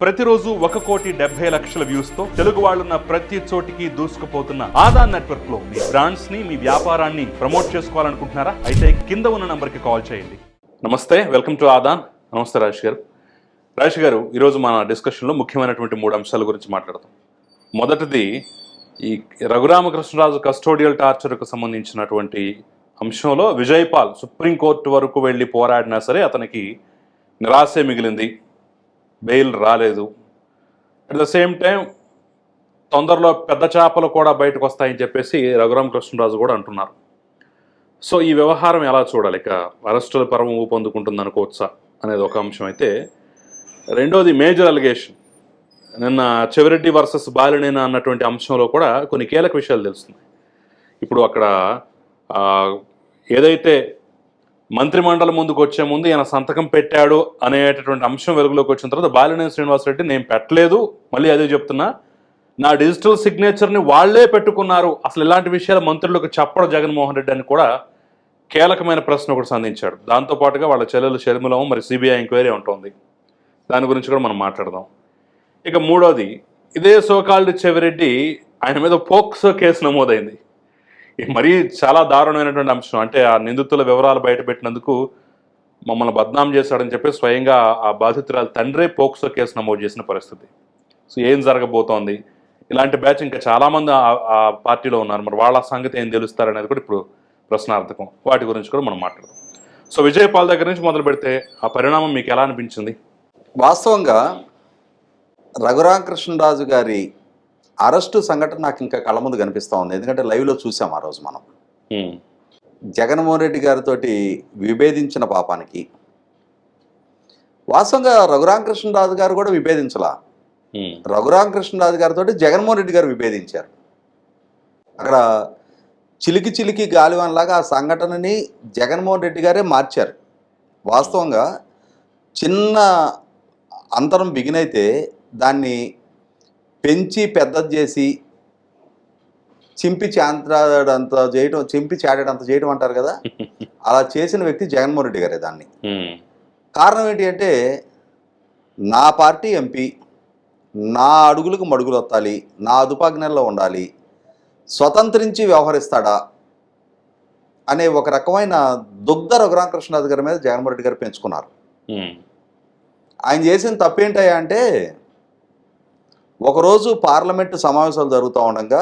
ప్రతిరోజు 1,70,00,000 వ్యూస్ తో తెలుగు వాళ్ళున్న ప్రతి చోటికి దూసుకుపోతున్న ఆదాన్ నెట్వర్క్ లో మీ బ్రాండ్స్ ని మీ వ్యాపారాన్ని ప్రమోట్ చేసుకోవాలనుకుంటున్నారా? అయితే కింద ఉన్న నంబర్ కి కాల్ చేయండి. నమస్తే, వెల్కమ్ టు ఆదాన్. నమస్తే రాజేష్ గారు. రాజేష్ గారు, ఈరోజు మన డిస్కషన్లో ముఖ్యమైనటువంటి 3 అంశాల గురించి మాట్లాడతాం. మొదటిది, ఈ రఘురామకృష్ణరాజు కస్టోడియల్ టార్చర్కు సంబంధించినటువంటి అంశంలో విజయపాల్ సుప్రీంకోర్టు వరకు వెళ్ళి పోరాడినా సరే అతనికి నిరాశే మిగిలింది, బెయిల్ రాలేదు. అట్ ద సేమ్ టైం తొందరలో పెద్ద చేపలు కూడా బయటకు వస్తాయని చెప్పేసి రఘురామకృష్ణరాజు కూడా అంటున్నారు. సో ఈ వ్యవహారం ఎలా చూడాలి? ఇక అరెస్టుల పర్వం ఊపందుకుంటుంది అనుకోవచ్చా అనేది ఒక అంశం అయితే, రెండోది మేజర్ అలిగేషన్, నిన్న చెవిరెడ్డి వర్సెస్ బాలినేని అన్నటువంటి అంశంలో కూడా కొన్ని కీలక విషయాలు తెలుస్తున్నాయి. ఇప్పుడు అక్కడ ఏదైతే మంత్రిమండలి ముందుకు వచ్చే ముందు ఈయన సంతకం పెట్టాడు అనేటటువంటి అంశం వెలుగులోకి వచ్చిన తర్వాత బాలినేని శ్రీనివాసరెడ్డి నేను పెట్టలేదు, మళ్ళీ అదే చెప్తున్నా, నా డిజిటల్ సిగ్నేచర్ని వాళ్లే పెట్టుకున్నారు, అసలు ఇలాంటి విషయాలు మంత్రులకు చెప్పడం జగన్మోహన్ రెడ్డి అని కూడా కీలకమైన ప్రశ్న ఒకటి సంధించాడు. దాంతోపాటుగా వాళ్ళ చెల్లెలు షర్మిలము మరి సిబిఐ ఎంక్వైరీ ఉంటుంది, దాని గురించి కూడా మనం మాట్లాడదాం. ఇక మూడోది, ఇదే సోకాల్డ్ చెవిరెడ్డి, ఆయన మీద పోక్సో కేసు నమోదైంది. మరీ చాలా దారుణమైనటువంటి అంశం. అంటే ఆ నిందితుల వివరాలు బయటపెట్టినందుకు మమ్మల్ని బద్నాం చేశాడని చెప్పి స్వయంగా ఆ బాధితురాల తండ్రే పోక్సో కేసు నమోదు చేసిన పరిస్థితి. సో ఏం జరగబోతోంది? ఇలాంటి బ్యాచ్ ఇంకా చాలామంది ఆ పార్టీలో ఉన్నారు, మరి వాళ్ళ సంగతి ఏం తెలుస్తారనేది కూడా ఇప్పుడు ప్రశ్నార్థకం. వాటి గురించి కూడా మనం మాట్లాడదాం. సో విజయపాల్ దగ్గర నుంచి మొదలు పెడితే ఆ పరిణామం మీకు ఎలా అనిపించింది? వాస్తవంగా రఘురామకృష్ణరాజు గారి అరెస్టు సంఘటన నాకు ఇంకా కళ్ళ ముందు కనిపిస్తూ ఉంది. ఎందుకంటే లైవ్లో చూసాం ఆ రోజు మనం. జగన్మోహన్ రెడ్డి గారితో విభేదించిన పాపానికి వాస్తవంగా రఘురామకృష్ణరాజు గారు కూడా విభేదించలా. రఘురామకృష్ణరాజు గారితో జగన్మోహన్ రెడ్డి గారు విభేదించారు. అక్కడ చిలికి చిలికి గాలివాన్లాగా ఆ సంఘటనని జగన్మోహన్ రెడ్డి గారే మార్చారు. వాస్తవంగా చిన్న అంతరం బిగినైతే దాన్ని పెంచి పెద్దది చేసి చింపి చాడేటంత చేయడం అంటారు కదా, అలా చేసిన వ్యక్తి జగన్మోహన్ రెడ్డి గారే. దాన్ని కారణం ఏంటి అంటే, నా పార్టీ ఎంపీ నా అడుగులకు మడుగులు వత్తాలి, నా అదుపాజ్ఞల్లో ఉండాలి, స్వతంత్రించి వ్యవహరిస్తాడా అనే ఒక రకమైన దుగ్ధ రఘురామకృష్ణరాజు గారి మీద జగన్మోహన్ రెడ్డి గారు పెంచుకున్నారు. ఆయన చేసిన తప్పేంటయ్యా అంటే, ఒకరోజు పార్లమెంటు సమావేశాలు జరుగుతూ ఉండగా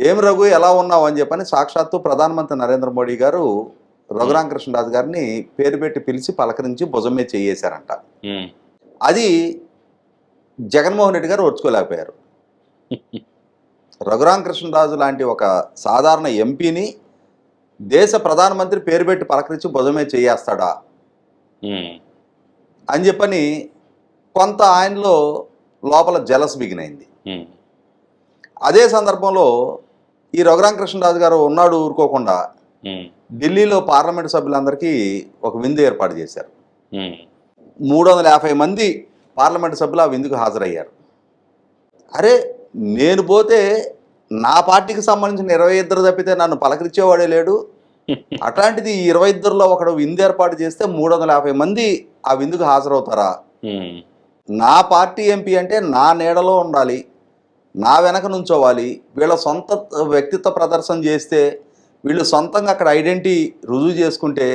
ఏం రఘు ఎలా ఉన్నావు అని చెప్పని సాక్షాత్తు ప్రధానమంత్రి నరేంద్ర మోడీ గారు రఘురామకృష్ణరాజు గారిని పేరు పెట్టి పిలిచి పలకరించి భుజం మీద చేయేశారంట. అది జగన్మోహన్ రెడ్డి గారు ఓర్చుకోలేకపోయారు. రఘురామకృష్ణరాజు లాంటి ఒక సాధారణ ఎంపీని దేశ ప్రధానమంత్రి పేరు పెట్టి పలకరించి భుజం మీద చేయేస్తాడా అని చెప్పని కొంత ఆయనలో లోపల జలస్ బిగినైంది. అదే సందర్భంలో ఈ రఘురామకృష్ణరాజు గారు ఉన్నాడు ఊరుకోకుండా ఢిల్లీలో పార్లమెంటు సభ్యులందరికీ ఒక విందు ఏర్పాటు చేశారు. 350 మంది పార్లమెంటు సభ్యులు ఆ విందుకు హాజరయ్యారు. అరే, నేను పోతే నా పార్టీకి సంబంధించిన 22 తప్పితే నన్ను పలకరించేవాడే లేడు, అట్లాంటిది 22లో ఒకడు విందు ఏర్పాటు చేస్తే 350 మంది ఆ విందుకు హాజరవుతారా? నా పార్టీ ఎంపీ అంటే నా నీడలో ఉండాలి, నా వెనక నుంచోవాలి, వీళ్ళ సొంత వ్యక్తిత్వ ప్రదర్శన చేస్తే వీళ్ళు సొంతంగా అక్కడ ఐడెంటిటీ రుజువు చేసుకుంటే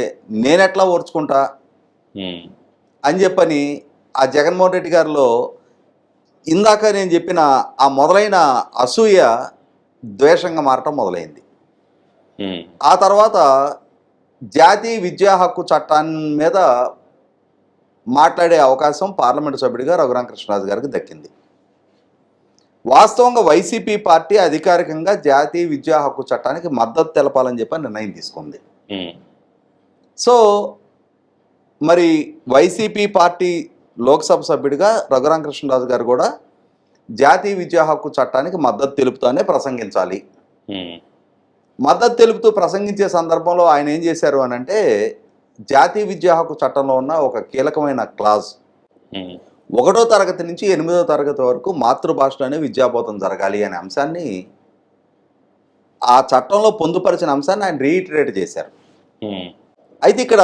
నేనెట్లా ఓర్చుకుంటా అని చెప్పని ఆ జగన్మోహన్ రెడ్డి గారిలో ఇందాక నేను చెప్పిన ఆ మొదలైన అసూయ ద్వేషంగా మారటం మొదలైంది. ఆ తర్వాత జాతీయ విద్యా హక్కు చట్టాన్ని మీద మాట్లాడే అవకాశం పార్లమెంటు సభ్యుడిగా రఘురామకృష్ణరాజు గారికి దక్కింది. వాస్తవంగా వైసీపీ పార్టీ అధికారికంగా జాతీయ విద్యా హక్కు చట్టానికి మద్దతు తెలపాలని చెప్పి నిర్ణయం తీసుకుంది. సో మరి వైసీపీ పార్టీ లోక్సభ సభ్యుడిగా రఘురామకృష్ణరాజు గారు కూడా జాతీయ విద్యా హక్కు చట్టానికి మద్దతు తెలుపుతూనే ప్రసంగించాలి. మద్దతు తెలుపుతూ ప్రసంగించే సందర్భంలో ఆయన ఏం చేశారు అని అంటే, జాతీయ విద్యా హక్కు చట్టంలో ఉన్న ఒక కీలకమైన క్లాజ్, 1వ తరగతి నుంచి 8వ తరగతి వరకు మాతృభాషలోనే విద్యాబోధన జరగాలి అనే అంశాన్ని, ఆ చట్టంలో పొందుపరిచిన అంశాన్ని ఆయన రీఇటరేట్ చేశారు. అయితే ఇక్కడ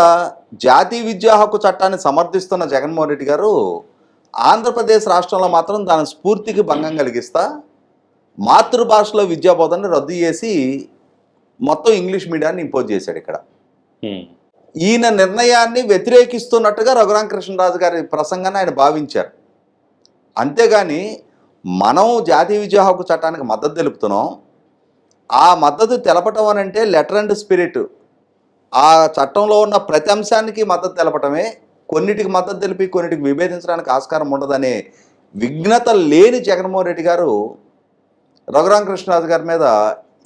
జాతీయ విద్యా హక్కు చట్టాన్ని సమర్థిస్తున్న జగన్మోహన్ రెడ్డి గారు ఆంధ్రప్రదేశ్ రాష్ట్రంలో మాత్రం దాని స్ఫూర్తికి భంగం కలిగిస్తా మాతృభాషలో విద్యా బోధనని రద్దు చేసి మొత్తం ఇంగ్లీష్ మీడియాన్ని ఇంపోజ్ చేశాడు ఇక్కడ. ఈయన నిర్ణయాన్ని వ్యతిరేకిస్తున్నట్టుగా రఘురామకృష్ణరాజు గారి ప్రసంగాన్ని ఆయన భావించారు. అంతేగాని మనం జాతీయ విద్యా హక్కు చట్టానికి మద్దతు తెలుపుతున్నాం. ఆ మద్దతు తెలపటం అని అంటే లెటర్ అండ్ స్పిరిట్, ఆ చట్టంలో ఉన్న ప్రతి అంశానికి మద్దతు తెలపటమే. కొన్నిటికి మద్దతు తెలిపి కొన్నిటికి విభేదించడానికి ఆస్కారం ఉండదనే విఘ్నత లేని జగన్మోహన్ రెడ్డి గారు రఘురామకృష్ణరాజు గారి మీద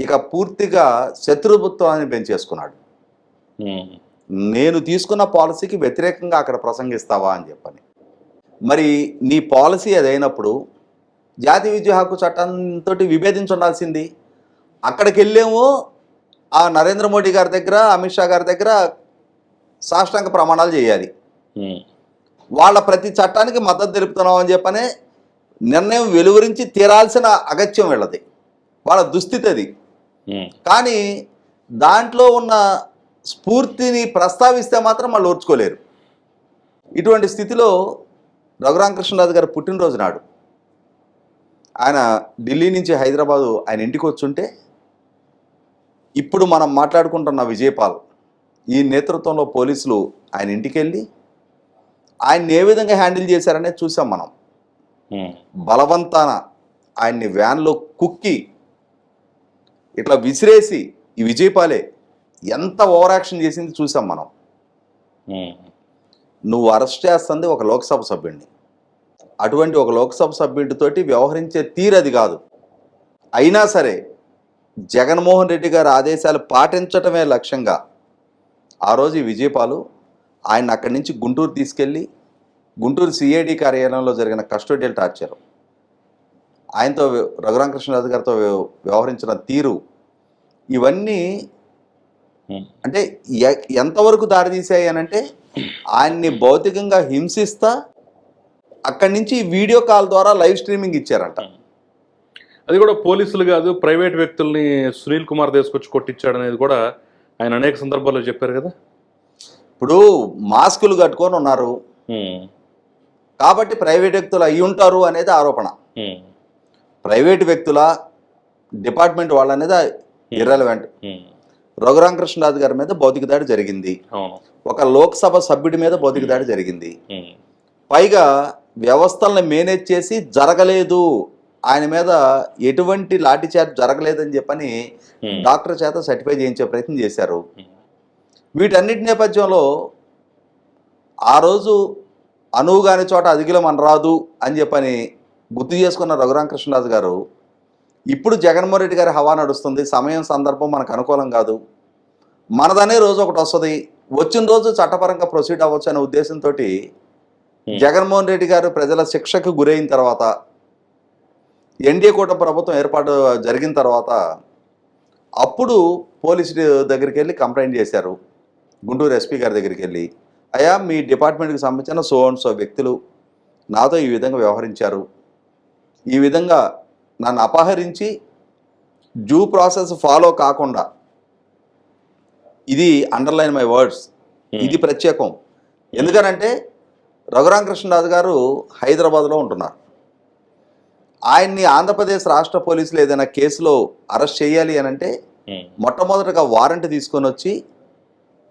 ఇక పూర్తిగా శత్రుత్వాన్ని పెంచేసుకున్నాడు. నేను తీసుకున్న పాలసీకి వ్యతిరేకంగా అక్కడ ప్రసంగిస్తావా అని చెప్పని. మరి నీ పాలసీ అదైనప్పుడు జాతీయ విద్యా హక్కు చట్టంతో విభేదించుండాల్సింది. అక్కడికి వెళ్ళేమో ఆ నరేంద్ర మోడీ గారి దగ్గర, అమిత్ షా గారి దగ్గర సాష్టాంగ ప్రమాణాలు చేయాలి. వాళ్ళ ప్రతి చట్టానికి మద్దతు తెలుపుతున్నాం అని చెప్పనే నిర్ణయం వెలువరించి తీరాల్సిన అగత్యం వీళ్ళది, వాళ్ళ దుస్థితి అది. కానీ దాంట్లో ఉన్న స్ఫూర్తిని ప్రస్తావిస్తే మాత్రం వాళ్ళు ఓర్చుకోలేరు. ఇటువంటి స్థితిలో రఘురామకృష్ణరాజు గారి పుట్టినరోజు నాడు ఆయన ఢిల్లీ నుంచి హైదరాబాదు ఆయన ఇంటికి వచ్చుంటే ఇప్పుడు మనం మాట్లాడుకుంటున్న విజయపాల్ ఈ నేతృత్వంలో పోలీసులు ఆయన ఇంటికి వెళ్ళి ఆయన్ని ఏ విధంగా హ్యాండిల్ చేశారనేది చూసాం మనం. బలవంతాన ఆయన్ని వ్యాన్లో కుక్కి ఇట్లా విసిరేసి ఈ విజయపాలే ఎంత ఓవర్ యాక్షన్ చేసింది చూసాం మనం. నువ్వు అరెస్ట్ చేస్తుంది ఒక లోక్సభ సభ్యుడిని, అటువంటి ఒక లోక్సభ సభ్యుడితోటి వ్యవహరించే తీరది కాదు. అయినా సరే జగన్మోహన్ రెడ్డి గారి ఆదేశాలు పాటించటమే లక్ష్యంగా ఆ రోజు ఈ విజయపాలు ఆయన అక్కడి నుంచి గుంటూరు తీసుకెళ్ళి గుంటూరు సిఐడి కార్యాలయంలో జరిగిన కస్టోడియల్ టార్చర్, ఆయనతో రఘురామకృష్ణరాజు గారితో వ్యవహరించిన తీరు, ఇవన్నీ అంటే ఎంతవరకు దారితీసాయి అని అంటే ఆయన్ని భౌతికంగా హింసిస్తా అక్కడి నుంచి వీడియో కాల్ ద్వారా లైవ్ స్ట్రీమింగ్ ఇచ్చారంట. అది కూడా పోలీసులు కాదు, ప్రైవేట్ వ్యక్తుల్ని సునీల్ కుమార్ తీసుకొచ్చి కొట్టించాడు అనేది కూడా ఆయన అనేక సందర్భాల్లో చెప్పారు కదా. ఇప్పుడు మాస్కులు కట్టుకొని ఉన్నారు కాబట్టి ప్రైవేట్ వ్యక్తులు అయి ఉంటారు అనేది ఆరోపణ. ప్రైవేట్ వ్యక్తుల డిపార్ట్మెంట్ వాళ్ళ అనేది ఇర్రెలవెంట్. రఘురామకృష్ణరాజు గారి మీద భౌతిక దాడి జరిగింది, ఒక లోక్సభ సభ్యుడి మీద భౌతిక దాడి జరిగింది, పైగా వ్యవస్థలను మేనేజ్ చేసి జరగలేదు, ఆయన మీద ఎటువంటి లాఠీ చార్జ్ జరగలేదని చెప్పని డాక్టర్ చేత సర్టిఫై చేయించే ప్రయత్నం చేశారు. వీటన్నిటి నేపథ్యంలో ఆ రోజు అనువు కాని చోట అధికిలం అనరాదు అని చెప్పని గుర్తు చేసుకున్న రఘురామకృష్ణరాజు గారు ఇప్పుడు జగన్మోహన్ రెడ్డి గారి హవా నడుస్తుంది, సమయం సందర్భం మనకు అనుకూలం కాదు, మనదనే రోజు ఒకటి వస్తుంది, వచ్చిన రోజు చట్టపరంగా ప్రొసీడ్ అవ్వచ్చు అనే ఉద్దేశంతో జగన్మోహన్ రెడ్డి గారు ప్రజల శిక్షకు గురైన తర్వాత ఎన్డీఏ కూటమి ప్రభుత్వం ఏర్పాటు జరిగిన తర్వాత అప్పుడు పోలీసు దగ్గరికి వెళ్ళి కంప్లైంట్ చేశారు. గుంటూరు ఎస్పీ గారి దగ్గరికి వెళ్ళి, అయ్యా మీ డిపార్ట్మెంట్కి సంబంధించిన సో అండ్ సో వ్యక్తులు నాతో ఈ విధంగా వ్యవహరించారు, ఈ విధంగా నన్ను అపహరించి డ్యూ ప్రాసెస్ ఫాలో కాకుండా, ఇది అండర్లైన్ మై వర్డ్స్, ఇది ప్రత్యేకం. ఎందుకనంటే రఘురామకృష్ణరాజు గారు హైదరాబాద్లో ఉంటున్నారు. ఆయన్ని ఆంధ్రప్రదేశ్ రాష్ట్ర పోలీసులు ఏదైనా కేసులో అరెస్ట్ చేయాలి అని అంటే మొట్టమొదటిగా వారెంట్ తీసుకొని వచ్చి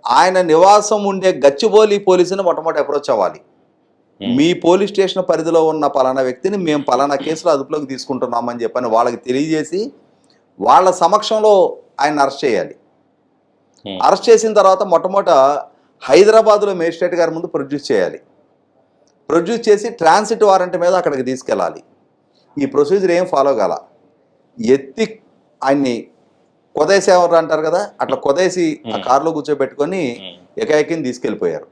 ఆయన నివాసం ఉండే గచ్చిబౌలి పోలీసుని మొట్టమొదటి అప్రోచ్ అవ్వాలి. మీ పోలీస్ స్టేషన్ పరిధిలో ఉన్న పలానా వ్యక్తిని మేము పలానా కేసులో అదుపులోకి తీసుకుంటున్నామని చెప్పని వాళ్ళకి తెలియజేసి వాళ్ళ సమక్షంలో ఆయన అరెస్ట్ చేయాలి. అరెస్ట్ చేసిన తర్వాత మొట్టమొదట హైదరాబాద్లో మేజిస్ట్రేట్ గారి ముందు ప్రొడ్యూస్ చేయాలి. ప్రొడ్యూస్ చేసి ట్రాన్సిట్ వారెంట్ మీద అక్కడికి తీసుకెళ్ళాలి. ఈ ప్రొసీజర్ ఏం ఫాలో కాల, ఎత్తి ఆయన్ని కొదేసేవారు అంటారు కదా, అట్లా కొదేసి ఆ కారులో కూర్చోబెట్టుకొని ఏకాఏకిని తీసుకెళ్ళిపోయారు.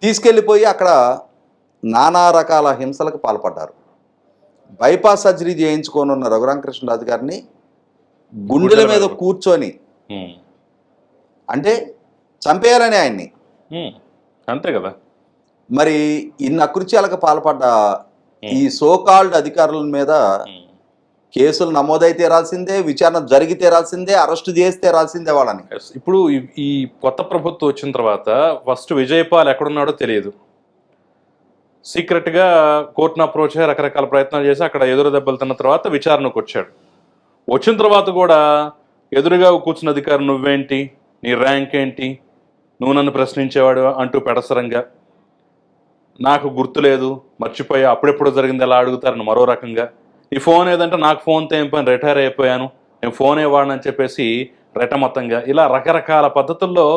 తీసుకెళ్ళిపోయి అక్కడ నానా రకాల హింసలకు పాల్పడ్డారు. బైపాస్ సర్జరీ చేయించుకోనున్న రఘురామకృష్ణరాజు గారిని గుండెల మీద కూర్చొని అంటే చంపేయాలని ఆయన్ని, అంతే కదా. మరి ఇన్ని అకృత్యాలకు పాల్పడ్డ ఈ సోకాల్డ్ అధికారుల మీద కేసులు నమోదై తీరాల్సిందే, విచారణ జరిగి తీరాల్సిందే, అరెస్టు చేసి తీరాల్సిందే వాళ్ళని. Yes. ఇప్పుడు ఈ కొత్త ప్రభుత్వం వచ్చిన తర్వాత ఫస్ట్ విజయపాల్ ఎక్కడున్నాడో తెలియదు. సీక్రెట్గా కోర్టును అప్రోచ్ అయ్యి రకరకాల ప్రయత్నాలు చేసి అక్కడ ఎదురు దెబ్బలు తిన్న తర్వాత విచారణకు వచ్చాడు. వచ్చిన తర్వాత కూడా ఎదురుగా కూర్చున్న అధికారి నువ్వేంటి, నీ ర్యాంక్ ఏంటి, నువ్వు నన్ను ప్రశ్నించేవాడు అంటూ పెడసరంగా, నాకు గుర్తులేదు, మర్చిపోయా, అప్పుడెప్పుడు జరిగింది ఎలా అడుగుతారని మరో రకంగా, ఈ ఫోన్ ఏదంటే నాకు ఫోన్తో ఏం పని, రిటైర్ అయిపోయాను, నేను ఫోన్ ఇవ్వాలని చెప్పేసి రెటమొత్తంగా, ఇలా రకరకాల పద్ధతుల్లో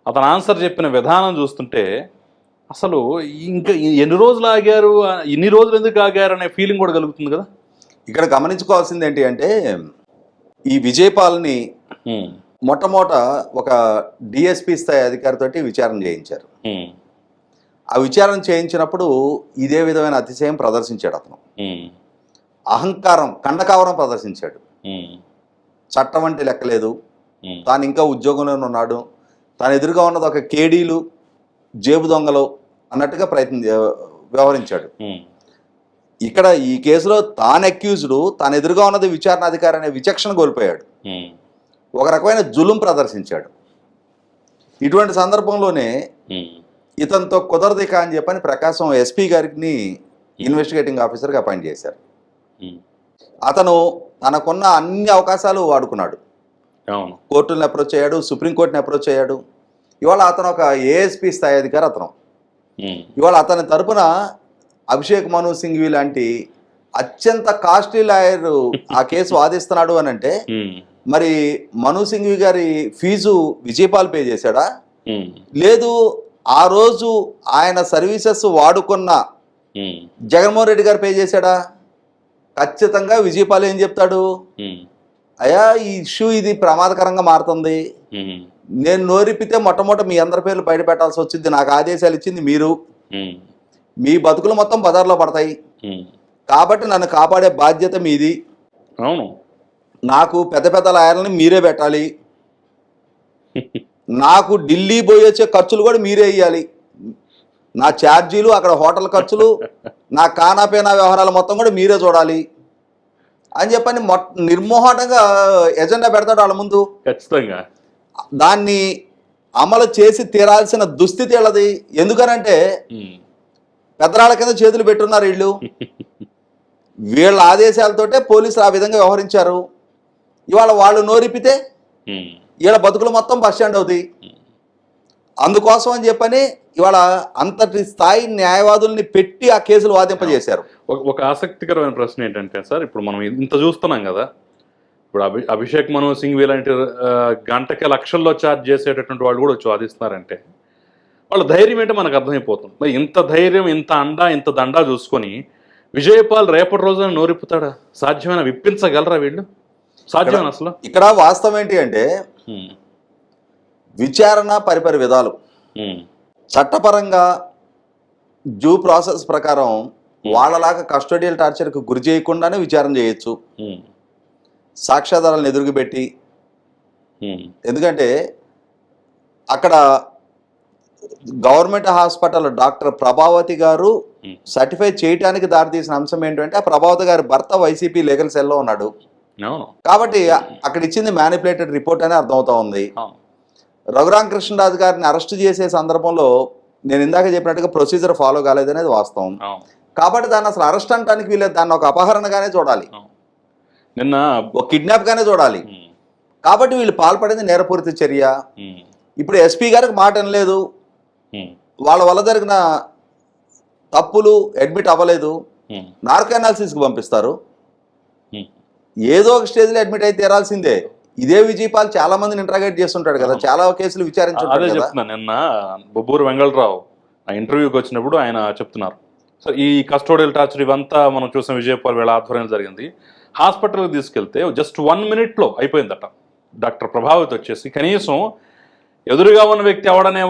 అతను ఆన్సర్ చెప్పిన విధానం చూస్తుంటే అసలు ఇంకా ఎన్ని రోజులు ఆగారు, ఇన్ని రోజులు ఎందుకు ఆగారు అనే ఫీలింగ్ కూడా కలుగుతుంది కదా. ఇక్కడ గమనించుకోవాల్సింది ఏంటి అంటే, ఈ విజయపాల్ని మొట్టమొదట ఒక డిఎస్పీ స్థాయి అధికారితోటి విచారణ చేయించారు. ఆ విచారణ చేయించినప్పుడు ఇదే విధమైన అతిశయం ప్రదర్శించాడు అతను. అహంకారం, కండకావరం ప్రదర్శించాడు. చట్టం అంటే లెక్కలేదు, తాను ఇంకా ఉద్యోగంలోనే ఉన్నాడు, తాను ఎదురుగా ఉన్నది ఒక కేడీలు, జేబు దొంగలు అన్నట్టుగా వ్యవహరించాడు. ఇక్కడ ఈ కేసులో తాను అక్యూజ్డ్, తాను ఎదురుగా ఉన్నది విచారణాధికారి అనే విచక్షణ కోల్పోయాడు. ఒక రకమైన జులుం ప్రదర్శించాడు. ఇటువంటి సందర్భంలోనే ఇతనితో కుదరదిక అని చెప్పని ప్రకాశం ఎస్పీ గారిని ఇన్వెస్టిగేటింగ్ ఆఫీసర్గా అపాయింట్ చేశారు. అతను తనకున్న అన్ని అవకాశాలు వాడుకున్నాడు. కోర్టుని అప్రోచ్ అయ్యాడు, సుప్రీంకోర్టుని అప్రోచ్ అయ్యాడు. ఇవాళ అతను ఒక ఏఎస్పీ స్థాయి అధికారి. అతను ఇవాళ అతని తరపున అభిషేక్ మను సింఘ్వి లాంటి అత్యంత కాస్ట్లీ లాయర్ ఆ కేసు వాదిస్తున్నాడు అని అంటే, మరి మను సింఘ్వి గారి ఫీజు విజయపాల్ పే చేశాడా? లేదు, ఆ రోజు ఆయన సర్వీసెస్ వాడుకున్న జగన్మోహన్ రెడ్డి గారు పే చేశాడా? ఖచ్చితంగా విజయపాల్ ఏం చెప్తాడు, అయ్యా ఈ ఇష్యూ ఇది ప్రమాదకరంగా మారుతుంది, నేను నోరిప్పితే మొట్టమొదటి మీ అందరి పేర్లు బయట పెట్టాల్సి వచ్చింది, నాకు ఆదేశాలు ఇచ్చింది మీరు, మీ బతుకులు మొత్తం బజార్లో పడతాయి, కాబట్టి నన్ను కాపాడే బాధ్యత మీది, నాకు పెద్ద పెద్ద లాయర్లని మీరే పెట్టాలి, నాకు ఢిల్లీ పోయి వచ్చే ఖర్చులు కూడా మీరే ఇవ్వాలి, నా ఛార్జీలు, అక్కడ హోటల్ ఖర్చులు, నా కానాపేనా వ్యవహారాలు మొత్తం కూడా మీరే చూడాలి అని చెప్పని నిర్మోహటంగా ఎజెండా పెడతాడు వాళ్ళ ముందు. ఖచ్చితంగా దాన్ని అమలు చేసి తీరాల్సిన దుస్థితి వెళ్ళది. ఎందుకనంటే పెద్దరాళ్ళ కింద చేతులు పెట్టున్నారు వీళ్ళు. వీళ్ళ ఆదేశాలతోటే పోలీసులు ఆ విధంగా వ్యవహరించారు. ఇవాళ వాళ్ళు నోరిపితే వీళ్ళ బతుకులు మొత్తం బస్ స్టాండ్ అవుతాయి. అందుకోసం అని చెప్పని ఇవాళ అంతటి స్థాయి న్యాయవాదుల్ని పెట్టి ఆ కేసులు వాదింపజేశారు. ఒక ఆసక్తికరమైన ప్రశ్న ఏంటంటే సార్, ఇప్పుడు మనం ఇంత చూస్తున్నాం కదా, ఇప్పుడు అభిషేక్ మను సింఘ్వి లాంటి గంటకి లక్షల్లో ఛార్జ్ చేసేటటువంటి వాళ్ళు కూడా వచ్చి వాదిస్తున్నారంటే వాళ్ళ ధైర్యం ఏంటో మనకు అర్థమైపోతుంది. మరి ఇంత ధైర్యం, ఇంత అండా, ఇంత దండా చూసుకొని విజయపాల్ రేపటి రోజున నోరిప్పుతాడా? సాధ్యమైన విప్పించగలరా వీళ్ళు? సాధ్యమైన అసలు ఇక్కడ వాస్తవం ఏంటి అంటే, విచారణ పరిపరి విధాలు చట్టపరంగా డ్యూ ప్రాసెస్ ప్రకారం వాళ్ళలాగా కస్టోడియల్ టార్చర్కి గురి చేయకుండానే విచారణ చేయొచ్చు, సాక్ష్యాధారాలను ఎదురుగు పెట్టి. ఎందుకంటే అక్కడ గవర్నమెంట్ హాస్పిటల్ డాక్టర్ ప్రభావతి గారు సర్టిఫై చేయడానికి దారితీసిన అంశం ఏంటంటే, ఆ ప్రభావతి గారి భర్త వైసీపీ లీగల్ సెల్లో ఉన్నాడు కాబట్టి అక్కడ ఇచ్చింది మ్యానిపులేటెడ్ రిపోర్ట్ అని అర్థమవుతా ఉంది. రఘురామకృష్ణరాజు గారిని అరెస్ట్ చేసే సందర్భంలో నేను ఇందాక చెప్పినట్టుగా ప్రొసీజర్ ఫాలో కాలేదనేది వాస్తవం. కాబట్టి దాన్ని అసలు అరెస్ట్ అనడానికి వీళ్ళే, దాన్ని ఒక అపహరణగానే చూడాలి, నిన్న ఒక కిడ్నాప్ గానే చూడాలి. కాబట్టి వీళ్ళు పాల్పడింది నేరపూరిత చర్య. ఇప్పుడు ఎస్పీ గారికి మాట అనలేదు, వాళ్ళ వల్ల జరిగిన తప్పులు అడ్మిట్ అవ్వలేదు, నార్కో అనాలిసిస్కి పంపిస్తారు, ఏదో ఒక స్టేజ్లో అడ్మిట్ అయితే తీరాల్సిందే. ఇదే విజయపాల్ చాలా మందిని ఇంట్రాగేట్ చేస్తుంటాడు కదా, చాలా కేసులు విచారించుంటాడు కదా. నిన్న బొబ్బూరు వెంగళరావు ఆ ఇంటర్వ్యూకి వచ్చినప్పుడు ఆయన చెప్తున్నారు, సో ఈ కస్టోడియల్ టార్చర్ ఇవంతా మనం చూసిన విజయపాల్ వీళ్ళ ఆధ్వర్యంలో జరిగింది. హాస్పిటల్కి తీసుకెళ్తే జస్ట్ 1 minute అయిపోయిందట. డాక్టర్ ప్రభావతి వచ్చేసి కనీసం ఎదురుగా ఉన్న వ్యక్తి ఎవడనే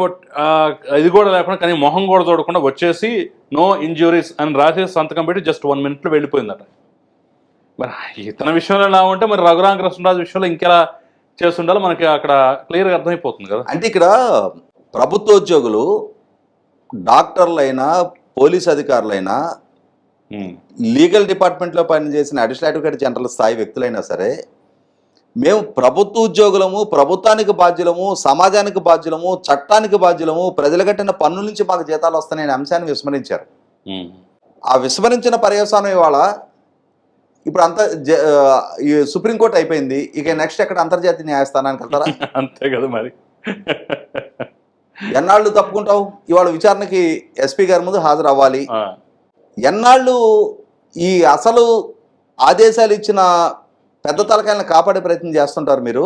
ఇది కూడా లేకుండా, కానీ మొహం కూడా చూడకుండా వచ్చేసి నో ఇంజ్యూరీస్ అని రాసేసి సంతకం పెట్టి జస్ట్ 1 minute వెళ్ళిపోయిందట. మరి ఇతని విషయంలో ఎలా ఉంటే మరి రఘురామకృష్ణరాజు విషయంలో ఇంకెలా చేస్తుండాలో మనకి అక్కడ క్లియర్గా అర్థమైపోతుంది కదా. అంటే ఇక్కడ ప్రభుత్వోద్యోగులు, డాక్టర్లైనా పోలీస్ అధికారులైనా లీగల్ డిపార్ట్మెంట్లో పనిచేసిన అడిషనల్ అడ్వకేట్ జనరల్ స్థాయి వ్యక్తులైనా సరే మేము ప్రభుత్వ ఉద్యోగులము, ప్రభుత్వానికి బాధ్యులము, సమాజానికి బాధ్యులము, చట్టానికి బాధ్యులము, ప్రజలు కట్టిన పన్నుల నుంచి మాకు జీతాలు వస్తాయనే అంశాన్ని విస్మరించారు. ఆ విస్మరించిన పర్యవసానం ఇవాళ ఇప్పుడు ఈ సుప్రీంకోర్టు అయిపోయింది, ఇక నెక్స్ట్ ఎక్కడ అంతర్జాతీయ న్యాయస్థానానికి వెళ్తారా? అంతే కదా మరి. ఎన్నాళ్ళు తప్పుకుంటావు? ఇవాళ విచారణకి ఎస్పీ గారి ముందు హాజరు అవ్వాలి. ఎన్నాళ్ళు ఈ అసలు ఆదేశాలు ఇచ్చిన పెద్ద తలకాయలను కాపాడే ప్రయత్నం చేస్తుంటారు మీరు.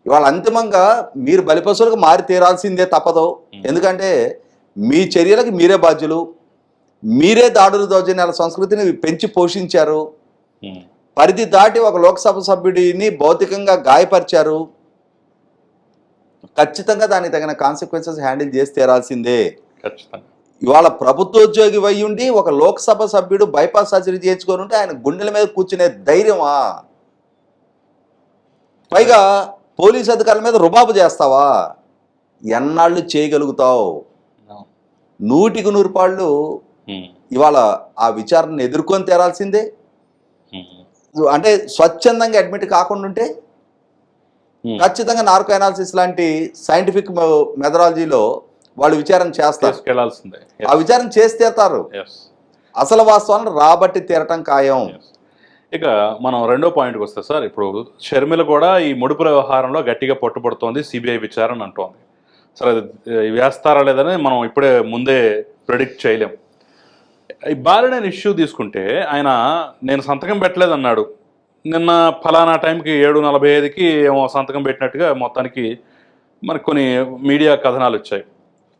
ఇవాళ అంతిమంగా మీరు బలిపశువులకు మారి తీరాల్సిందే తప్పదు. ఎందుకంటే మీ చర్యలకు మీరే బాధ్యులు. మీరే దాడులు దౌర్జన్యాల సంస్కృతిని పెంచి పోషించారు. పరిధి దాటి ఒక లోక్సభ సభ్యుడిని భౌతికంగా గాయపరిచారు. ఖచ్చితంగా దానికి తగిన కాన్సిక్వెన్సెస్ హ్యాండిల్ చేసి తీరాల్సిందే. ఇవాళ ప్రభుత్వోద్యోగి వై ఉండి ఒక లోక్సభ సభ్యుడు బైపాస్ సర్జరీ చేయించుకొని ఉంటే ఆయన గుండెల మీద కూర్చునే ధైర్యమా? పైగా పోలీస్ అధికారుల మీద రుబాబు చేస్తావా? ఎన్నాళ్ళు చేయగలుగుతావు? 100కి 100 పాళ్ళు ఇవాళ ఆ విచారణను ఎదుర్కొని తీరాల్సిందే. అంటే స్వచ్ఛందంగా అడ్మిట్ కాకుండా ఉంటే ఖచ్చితంగా నార్కో అనాలిసిస్ లాంటి సైంటిఫిక్ మెథడాలజీలో వాళ్ళు విచారణ చేస్తారు. ఆ విచారణ చేసి తీరుతారు. అసలు వాస్తవాలను రాబట్టి తీరటం ఖాయం. ఇక మనం రెండో పాయింట్కి వస్తే సార్, ఇప్పుడు షర్మిల కూడా ఈ ముడుపుల వ్యవహారంలో గట్టిగా పట్టుబడుతోంది, సిబిఐ విచారణ అంటోంది. సరే అది వేస్తారా లేదని మనం ఇప్పుడే ముందే ప్రెడిక్ట్ చేయలేం. ఈ బాలినేని ఇష్యూ తీసుకుంటే ఆయన నేను సంతకం పెట్టలేదన్నాడు. నిన్న ఫలానా టైంకి 7:45కి ఏమో సంతకం పెట్టినట్టుగా మొత్తానికి మనకు కొన్ని మీడియా కథనాలు వచ్చాయి.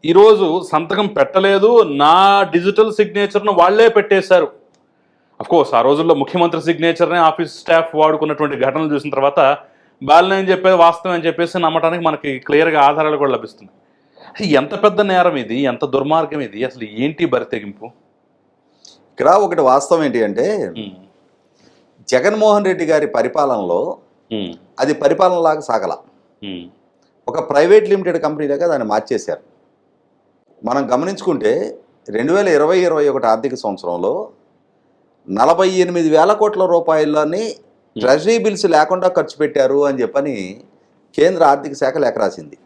ఈరోజు సంతకం పెట్టలేదు, నా డిజిటల్ సిగ్నేచర్ను వాళ్లే పెట్టేశారు. అఫ్కోర్స్ ఆ రోజుల్లో ముఖ్యమంత్రి సిగ్నేచర్నే ఆఫీస్ స్టాఫ్ వాడుకున్నటువంటి ఘటనలు చూసిన తర్వాత బాలినేని చెప్పేది వాస్తవం అని చెప్పేసి నమ్మటానికి మనకి క్లియర్గా ఆధారాలు కూడా లభిస్తున్నాయి. ఎంత పెద్ద నేరం ఇది, ఎంత దుర్మార్గం ఇది, అసలు ఏంటి బరితెగింపు? ఇక్కడ ఒకటి వాస్తవం ఏంటి అంటే జగన్మోహన్ రెడ్డి గారి పరిపాలనలో అది పరిపాలనలాగా సాగల. ఒక ప్రైవేట్ లిమిటెడ్ కంపెనీలాగా దాన్ని మార్చేశారు. మనం గమనించుకుంటే 2020-21 ఆర్థిక సంవత్సరంలో 48,000 కోట్ల రూపాయలని ట్రెజరీ బిల్స్ లేకుండా ఖర్చు పెట్టారు అని చెప్పని కేంద్ర ఆర్థిక శాఖ లేఖ రాసింది.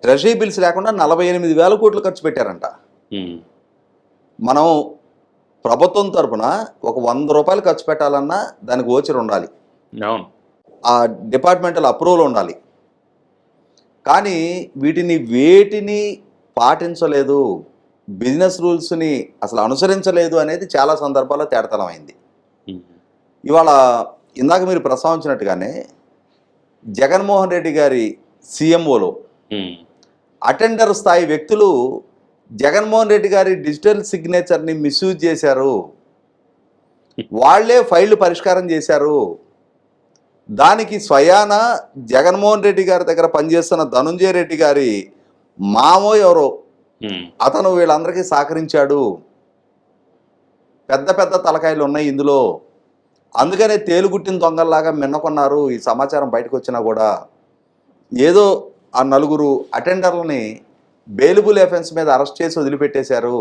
ట్రెజరీ బిల్స్ లేకుండా 48,000 కోట్లు ఖర్చు పెట్టారంట. మనం ప్రభుత్వం తరఫున ఒక 100 రూపాయలు ఖర్చు పెట్టాలన్నా దానికి ఓచర్ ఉండాలి, ఆ డిపార్ట్మెంటల్ అప్రూవల్ ఉండాలి. కానీ వేటిని పాటించలేదు, బిజినెస్ రూల్స్ని అసలు అనుసరించలేదు అనేది చాలా సందర్భాల్లో తేటతలమైంది. ఇవాళ ఇందాక మీరు ప్రస్తావించినట్టుగానే జగన్మోహన్ రెడ్డి గారి సీఎంఓలో అటెండర్ స్థాయి వ్యక్తులు జగన్మోహన్ రెడ్డి గారి డిజిటల్ సిగ్నేచర్ని మిస్యూజ్ చేశారు. వాళ్లే ఫైళ్లు పరిష్కారం చేశారు. దానికి స్వయాన జగన్మోహన్ రెడ్డి గారి దగ్గర పనిచేస్తున్న ధనుంజయ రెడ్డి గారి మామో ఎవరో అతను వీళ్ళందరికీ సహకరించాడు. పెద్ద పెద్ద తలకాయలు ఉన్నాయి ఇందులో. అందుకనే తేలుగుట్టిన దొంగల్లాగా మిన్నకొన్నారు. ఈ సమాచారం బయటకు వచ్చినా కూడా ఏదో ఆ 4 అటెండర్లని బెయిలబుల్ ఎఫెన్స్ మీద అరెస్ట్ చేసి వదిలిపెట్టేశారు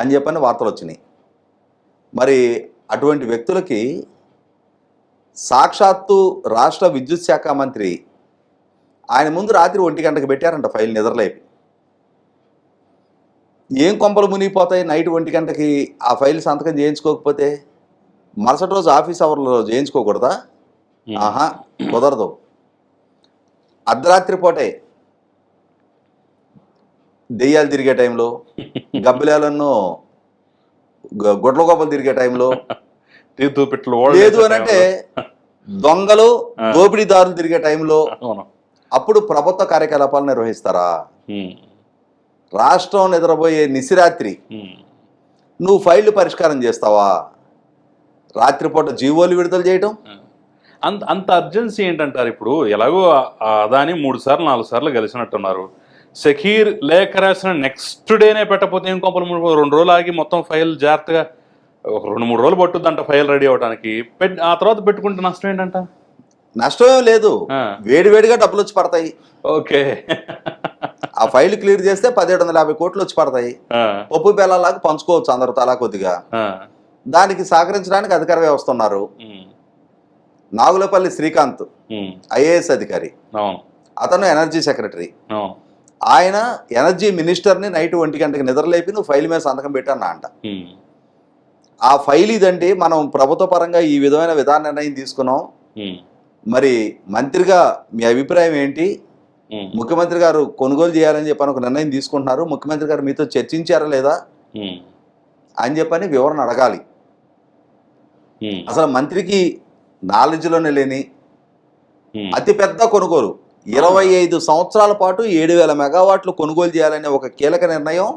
అని చెప్పని వార్తలు వచ్చినాయి. మరి అటువంటి వ్యక్తులకి సాక్షాత్తు రాష్ట్ర విద్యుత్ శాఖ మంత్రి ఆయన ముందు రాత్రి 1 గంటకు పెట్టారంట ఫైల్ నిద్రలేపి. ఏం కొంపలు మునిగిపోతాయి? నైట్ 1 గంటకి ఆ ఫైల్ సంతకం చేయించుకోకపోతే మరుసటి రోజు ఆఫీస్ అవర్లో చేయించుకోకూడదా? ఆహా, కుదరదు. అర్ధరాత్రి పూటే దెయ్యాలు తిరిగే టైంలో, గబ్బిలాలను గొడ్ల గొప్పలు తిరిగే టైంలో, లేదు అని అంటే దొంగలు దోపిడీదారులు తిరిగే టైంలో అప్పుడు ప్రభుత్వ కార్యకలాపాలు నిర్వహిస్తారా? రాష్ట్రం నిద్రపోయే నిశిరాత్రి నువ్వు ఫైళ్లు పరిష్కారం చేస్తావా? రాత్రిపూట జీవోలు విడుదల చేయటం అంత అర్జెన్సీ ఏంటంటారు? ఇప్పుడు ఎలాగో అదాని 3 సార్లు 4 సార్లు కలిసినట్టున్నారు. షకీర్ లేఖ రాసిన నెక్స్ట్ డేనే పెట్టకపోతే ఏం కొంపలు 2 రోజులు ఆగి మొత్తం ఫైల్ జాగ్రత్తగా ఒక 2-3 రోజులు పట్టుద్దంట ఫైల్ రెడీ అవడానికి. ఆ తర్వాత పెట్టుకుంటే నష్టం ఏంటంట? నష్టమేం లేదు, వేడివేడిగా డబ్బులు వచ్చి పడతాయి. ఓకే, ఆ ఫైల్ క్లియర్ చేస్తే 1750 కోట్లు వచ్చి పడతాయి. పప్పు బెల్లాలాగా పంచుకోవచ్చు అందరు తలా కొద్దిగా. దానికి సహకరించడానికి అధికార వ్యవస్థ ఉన్నారు. నాగులపల్లి శ్రీకాంత్ ఐఏఎస్ అధికారి, అతను ఎనర్జీ సెక్రటరీ. ఆయన ఎనర్జీ మినిస్టర్ని నైట్ 1 గంటకి నిద్రలేపి నువ్వు ఫైల్ మీద సంతకం పెట్టానా అంట. ఆ ఫైల్ ఇదండి, మనం ప్రభుత్వ పరంగా ఈ విధమైన విధాన నిర్ణయం తీసుకున్నాం, మరి మంత్రిగా మీ అభిప్రాయం ఏంటి, ముఖ్యమంత్రి గారు కొనుగోలు చేయాలని చెప్పని ఒక నిర్ణయం తీసుకుంటున్నారు, ముఖ్యమంత్రి గారు మీతో చర్చించారా లేదా అని చెప్పని వివరణ అడగాలి. అసలు మంత్రికి నాలెడ్జ్లోనే లేని అతిపెద్ద కొనుగోలు 25 సంవత్సరాల పాటు 7000 మెగావాట్లు కొనుగోలు చేయాలనే ఒక కీలక నిర్ణయం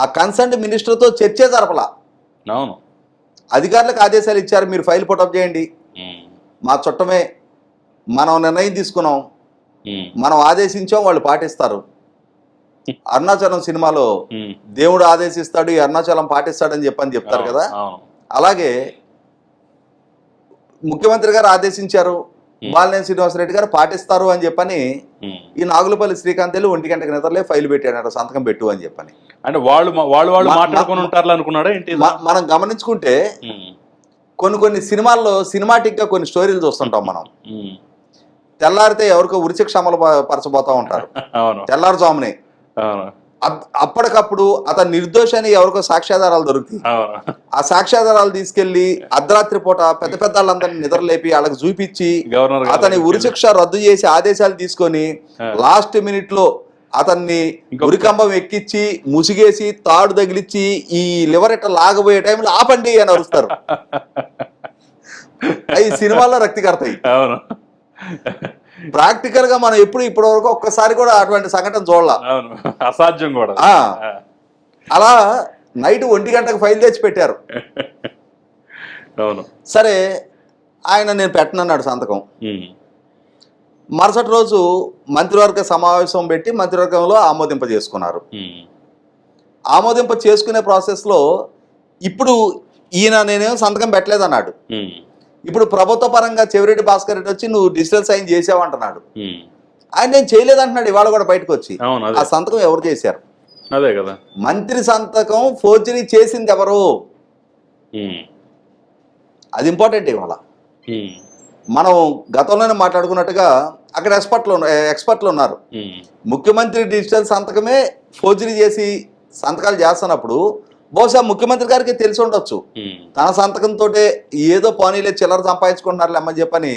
ఆ కన్సర్న్ మినిస్టర్తో చర్చే జరపలా. అధికారులకు ఆదేశాలు ఇచ్చారు, మీరు ఫైల్ పుటప్ చేయండి, మా చుట్టమే, మనం నిర్ణయం తీసుకున్నాం, మనం ఆదేశించాం, వాళ్ళు పాటిస్తారు. అరుణాచలం సినిమాలో దేవుడు ఆదేశిస్తాడు, ఈ అరుణాచలం పాటిస్తాడని చెప్పని చెప్తారు కదా, అలాగే ముఖ్యమంత్రి గారు ఆదేశించారు, బాలినేని శ్రీనివాసరెడ్డి గారు పాటిస్తారు అని చెప్పని ఈ నాగులపల్లి శ్రీకాంత్ 1 గంటకి నిద్రలే ఫైల్ పెట్టాడు, సంతకం పెట్టు అని చెప్పని. అంటే వాళ్ళు మాట్లాడుకుని ఉంటారు అనుకున్నాడా ఏంటి? మనం గమనించుకుంటే కొన్ని సినిమాల్లో సినిమాటిక్ గా కొన్ని స్టోరీలు చూస్తుంటాం మనం. తెల్లారితే ఎవరికో ఉరిశిక్ష అమలు పరచబోతా ఉంటారు, తెల్లారుజామునే. అప్పటికప్పుడు అతను నిర్దోషాన్ని ఎవరికో సాక్ష్యాధారాలు దొరుకుతాయి. ఆ సాక్ష్యాధారాలు తీసుకెళ్లి అర్ధరాత్రి పూట పెద్ద పెద్ద వాళ్ళందరినీ నిద్రలేపి వాళ్ళకి చూపించి అతని ఉరిశిక్ష రద్దు చేసి ఆదేశాలు తీసుకొని లాస్ట్ మినిట్ లో అతన్ని ఉరికంబం ఎక్కించి ముసిగేసి తాడు తగిలిచ్చి ఈ లివర్ ఇట్లా లాగబోయే టైంలో ఆపండి అని అరుస్తారు. ఈ సినిమాల్లో రక్తి కడతాయి. ప్రాక్టికల్ గా మనం ఇప్పటి వరకు ఒక్కసారి కూడా అటువంటి సంఘటన చూడాల, అసాధ్యం కూడా. అలా నైట్ 1 గంటకు ఫైల్ తెచ్చి పెట్టారు. సరే, ఆయన నేను పెట్టనన్నాడు సంతకం. మరుసటి రోజు మంత్రివర్గ సమావేశం పెట్టి మంత్రివర్గంలో ఆమోదింప చేసుకున్నారు. ఆమోదింప చేసుకునే ప్రాసెస్లో ఇప్పుడు ఈయన నేనేం సంతకం పెట్టలేదన్నాడు. ఇప్పుడు ప్రభుత్వ పరంగా చెవిరెడ్డి భాస్కర్ రెడ్డి వచ్చి నువ్వు డిజిటల్ సైన్ చేసావంటున్నాడు. ఆయన నేను చేయలేదంటున్నాడు ఇవాళ కూడా బయటకు వచ్చి. ఆ సంతకం ఎవరు చేశారు? అదే కదా, మంత్రి సంతకం ఫోర్జరీ చేసింది ఎవరు? అది ఇంపార్టెంట్. ఇవాళ మనం గతంలోనే మాట్లాడుకున్నట్టుగా అక్కడ ఎక్స్పర్ట్లు ఉన్నారు. ముఖ్యమంత్రి డిజిటల్ సంతకమే ఫోర్జరీ చేసి సంతకాలు చేస్తున్నప్పుడు బహుశా ముఖ్యమంత్రి గారికి తెలిసి ఉండొచ్చు, తన సంతకంతో ఏదో పానీలే చిల్లర సంపాదించుకుంటున్నారు అమ్మని చెప్పని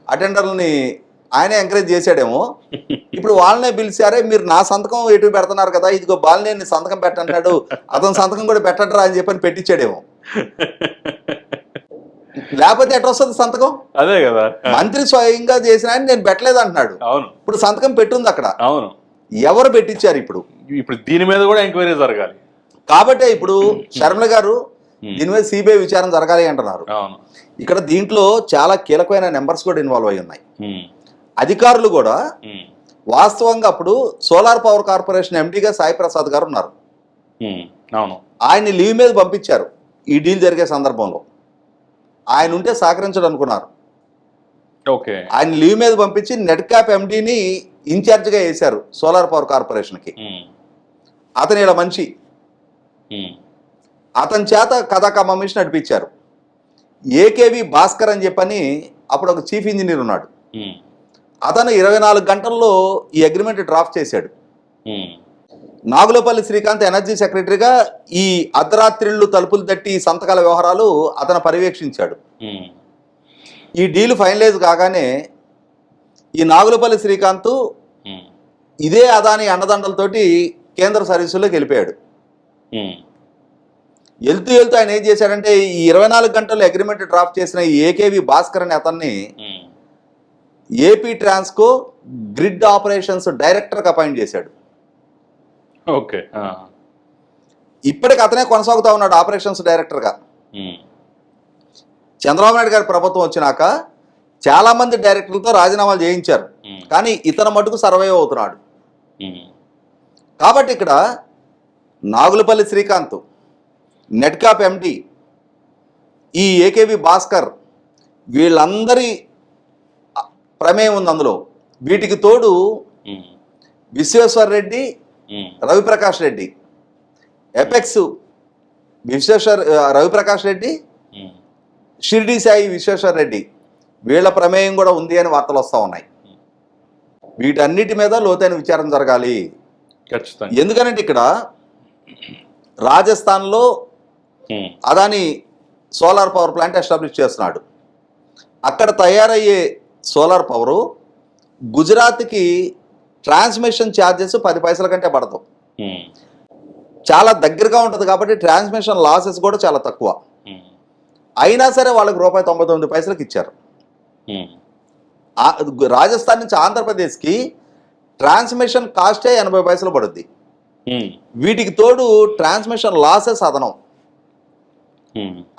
అటెండర్లని ఆయనే ఎంకరేజ్ చేశాడేమో. ఇప్పుడు వాళ్ళనే పిలిచారే, మీరు నా సంతకం ఎటు పెడుతున్నారు కదా, ఇదిగో బాలినేని సంతకం పెట్టంటాడు, అతని సంతకం కూడా పెట్టడరా అని చెప్పని పెట్టించాడేమో. లేకపోతే ఎట్లా వస్తుంది సంతకం? అదే కదా, మంత్రి స్వయంగా చేసిన ఆయన నేను పెట్టలేదు అంటున్నాడు. ఇప్పుడు సంతకం పెట్టుంది అక్కడ. ఎవరు పెట్టించారు? ఇప్పుడు దీని మీద కూడా ఎంక్వైరీ జరగాలి. కాబట్టి ఇప్పుడు శర్మిల గారు దీని మీద సిబిఐ విచారణ జరగాలి అంటున్నారు. ఇక్కడ దీంట్లో చాలా కీలకమైన నెంబర్స్ కూడా ఇన్వాల్వ్ అయి ఉన్నాయి. అధికారులు కూడా వాస్తవంగా అప్పుడు సోలార్ పవర్ కార్పొరేషన్ ఎండీగా సాయి ప్రసాద్ గారు ఉన్నారు. ఆయన్ని లీవ్ మీద పంపించారు ఈ డీల్ జరిగే సందర్భంలో. ఆయన ఉంటే సహకరించడం అనుకున్నారు. ఆయన లీవ్ మీద పంపించి నెట్ క్యాప్ ఎండీని ఇన్ఛార్జిగా వేశారు సోలార్ పవర్ కార్పొరేషన్కి. అతను ఇలా మనిషి, అతని చేత కథా కమిషన్ నడిపించారు. ఏకేవి భాస్కర్ అని చెప్పని అప్పుడు ఒక చీఫ్ ఇంజనీర్ ఉన్నాడు. అతను 24 గంటల్లో ఈ అగ్రిమెంట్ డ్రాఫ్ట్ చేశాడు. నాగులపల్లి శ్రీకాంత్ ఎనర్జీ సెక్రటరీగా ఈ అర్ధరాత్రిళ్ళు తలుపులు తట్టి సంతకాల వ్యవహారాలు అతను పర్యవేక్షించాడు. ఈ డీల్ ఫైనలైజ్ కాగానే ఈ నాగులపల్లి శ్రీకాంత్ ఇదే అదాని అండదండలతోటి కేంద్ర సర్వీసుల్లోకి వెళ్ళిపోయాడు. వెళ్తూ ఆయన ఏం చేశాడంటే ఈ 24 గంటల్లో అగ్రిమెంట్ డ్రాఫ్ట్ చేసిన ఏకేవి భాస్కర్ అనే అతన్ని ఏపీ ట్రాన్స్కో గ్రిడ్ ఆపరేషన్స్ డైరెక్టర్గా అపాయింట్ చేశాడు. ఇప్పటికి అతనే కొనసాగుతా ఉన్నాడు ఆపరేషన్స్ డైరెక్టర్గా. చంద్రబాబు నాయుడు గారి ప్రభుత్వం వచ్చినాక చాలా మంది డైరెక్టర్లతో రాజీనామాలు చేయించారు, కానీ ఇతను మటుకు సర్వైవ్ అవుతున్నాడు. కాబట్టి ఇక్కడ నాగులపల్లి శ్రీకాంత్, నెట్కాప్ ఎండి, ఈ ఏకేవి భాస్కర్ వీళ్ళందరి ప్రమేయం ఉంది అందులో. వీటికి తోడు విశ్వేశ్వర్ రెడ్డి, రవిప్రకాష్ రెడ్డి. ఎపెక్స్ రవిప్రకాష్ రెడ్డి, షిర్డీ సాయి విశ్వేశ్వర్ రెడ్డి, వీళ్ళ ప్రమేయం కూడా ఉంది అని వార్తలు వస్తూ ఉన్నాయి. వీటన్నిటి మీద లోతైన విచారణ జరగాలి. ఎందుకనంటే ఇక్కడ రాజస్థాన్లో Adani solar power plant establish చేస్తున్నాడు. అక్కడ తయారయ్యే సోలార్ పవరు గుజరాత్కి ట్రాన్స్మిషన్ ఛార్జెస్ 10 పైసల కంటే పడదు. చాలా దగ్గరగా ఉంటుంది కాబట్టి ట్రాన్స్మిషన్ లాసెస్ కూడా చాలా తక్కువ. అయినా సరే వాళ్ళకి ₹99 ఇచ్చారు. రాజస్థాన్ నుంచి ఆంధ్రప్రదేశ్కి ట్రాన్స్మిషన్ కాస్టే 80 పైసలు పడుద్ది. వీటికి తోడు ట్రాన్స్మిషన్ లాసెస్ అదనం.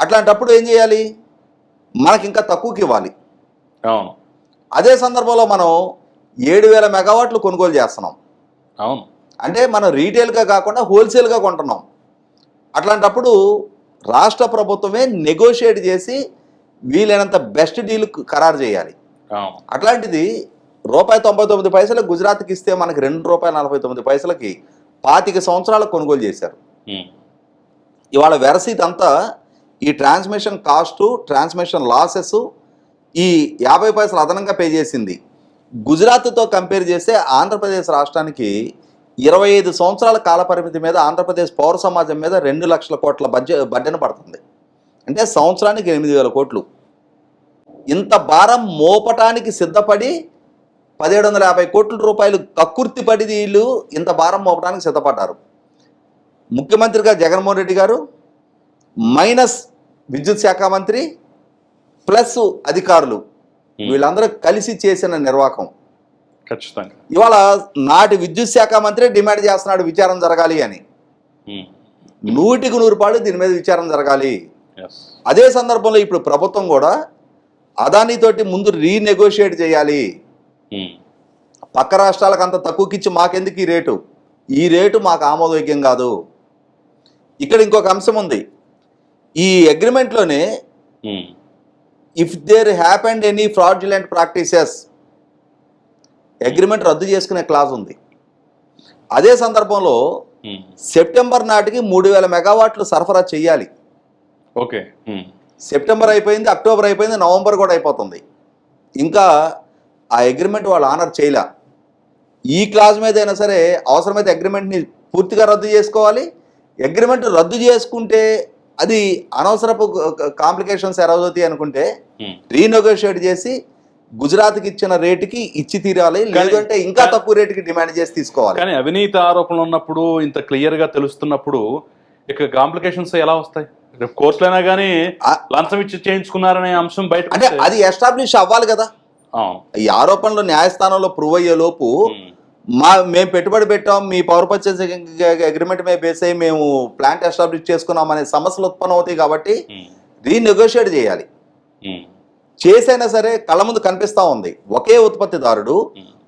అట్లాంటప్పుడు ఏం చేయాలి? మనకి ఇంకా తక్కువకి ఇవ్వాలి. అదే సందర్భంలో మనం 7,000 మెగావాట్లు కొనుగోలు చేస్తున్నాం. అంటే మనం రీటైల్గా కాకుండా హోల్సేల్గా కొంటున్నాం. అట్లాంటప్పుడు రాష్ట్ర ప్రభుత్వమే నెగోషియేట్ చేసి వీలైనంత బెస్ట్ డీల్ ఖరారు చేయాలి. అట్లాంటిది ₹99 గుజరాత్కి ఇస్తే మనకి ₹2.49 25 సంవత్సరాలకు కొనుగోలు చేశారు. ఇవాళ వెరసీట్ అంతా ఈ ట్రాన్స్మిషన్ కాస్టు, ట్రాన్స్మిషన్ లాసెస్, ఈ 50 పైసలు అదనంగా పే చేసింది. గుజరాత్తో కంపేర్ చేస్తే ఆంధ్రప్రదేశ్ రాష్ట్రానికి 25 సంవత్సరాల కాలపరిమితి మీద ఆంధ్రప్రదేశ్ పౌర సమాజం మీద 2 లక్షల కోట్ల బడ్జెట్ పడుతుంది. అంటే సంవత్సరానికి 8,000 కోట్లు. ఇంత భారం మోపటానికి సిద్ధపడి 1,750 కోట్ల రూపాయలు కక్కుర్తి పడి వీళ్ళు ఇంత భారం మోపడానికి సిద్ధపడ్డారు. ముఖ్యమంత్రిగా జగన్మోహన్ రెడ్డి గారు, మైనస్ విద్యుత్ శాఖ మంత్రి ప్లస్ అధికారులు, వీళ్ళందరూ కలిసి చేసిన నిర్వాహకం. ఖచ్చితంగా ఇవాళ నాటి విద్యుత్ శాఖ మంత్రి డిమాండ్ చేస్తున్నాడు విచారణ జరగాలి అని. 100% దీని మీద విచారణ జరగాలి. అదే సందర్భంలో ఇప్పుడు ప్రభుత్వం కూడా అదానీతోటి ముందు రీనెగోషియేట్ చేయాలి. పక్క రాష్ట్రాలకు అంత తక్కువకిచ్చి మాకెందుకు ఈ రేటు మాకు ఆమోదయోగ్యం కాదు. ఇక్కడ ఇంకొక అంశం ఉంది. ఈ అగ్రిమెంట్లోనే if there happened any fraudulent practices agreement రద్దు చేసుకునే క్లాజ్ ఉంది. అదే సందర్భంలో సెప్టెంబర్ నాటికి 3,000 మెగావాట్లు సరఫరా చేయాలి. ఓకే, సెప్టెంబర్ అయిపోయింది, అక్టోబర్ అయిపోయింది, నవంబర్ కూడా అయిపోతుంది. ఇంకా ఆ అగ్రిమెంట్ వాళ్ళు ఆనర్ చేయలే. ఈ క్లాజ్ మీద అయినా సరే అవసరమైతే అగ్రిమెంట్ని పూర్తిగా రద్దు చేసుకోవాలి. అగ్రిమెంట్ రద్దు చేసుకుంటే అది అనవసరపు కాంప్లికేషన్స్ ఎరవుతాయి అనుకుంటే రీనెగోషియేట్ చేసి గుజరాత్కి ఇచ్చిన రేటుకి ఇచ్చి తీరాలి. లేదంటే ఇంకా తక్కువ రేటుకి డిమాండ్ చేసి తీసుకోవాలి. కానీ అవినీతి ఆరోపణలు ఉన్నప్పుడు, ఇంత క్లియర్ గా తెలుస్తున్నప్పుడు ఇక కాంప్లికేషన్స్ ఎలా వస్తాయి? రేపు కోర్టులైనా కానీ లంచం ఇచ్చి చేయించుకున్నారనే అంశం బయట అంటే అది ఎస్టాబ్లిష్ అవ్వాలి కదా. ఈ ఆరోపణలు న్యాయస్థానంలో ప్రూవ్ అయ్యే లోపు మేము పెట్టుబడి పెట్టాం, మీ పవర్ పర్చేస్ అగ్రిమెంట్ మీద బేస్ అయ్యి మేము ప్లాంట్ ఎస్టాబ్లిష్ చేసుకున్నాం అనే సమస్యలు ఉత్పన్నం అవుతాయి. కాబట్టి రీనెగోషియేట్ చేయాలి. చేసైనా సరే కళ్ళ ముందు కనిపిస్తూ ఉంది. ఒకే ఉత్పత్తిదారుడు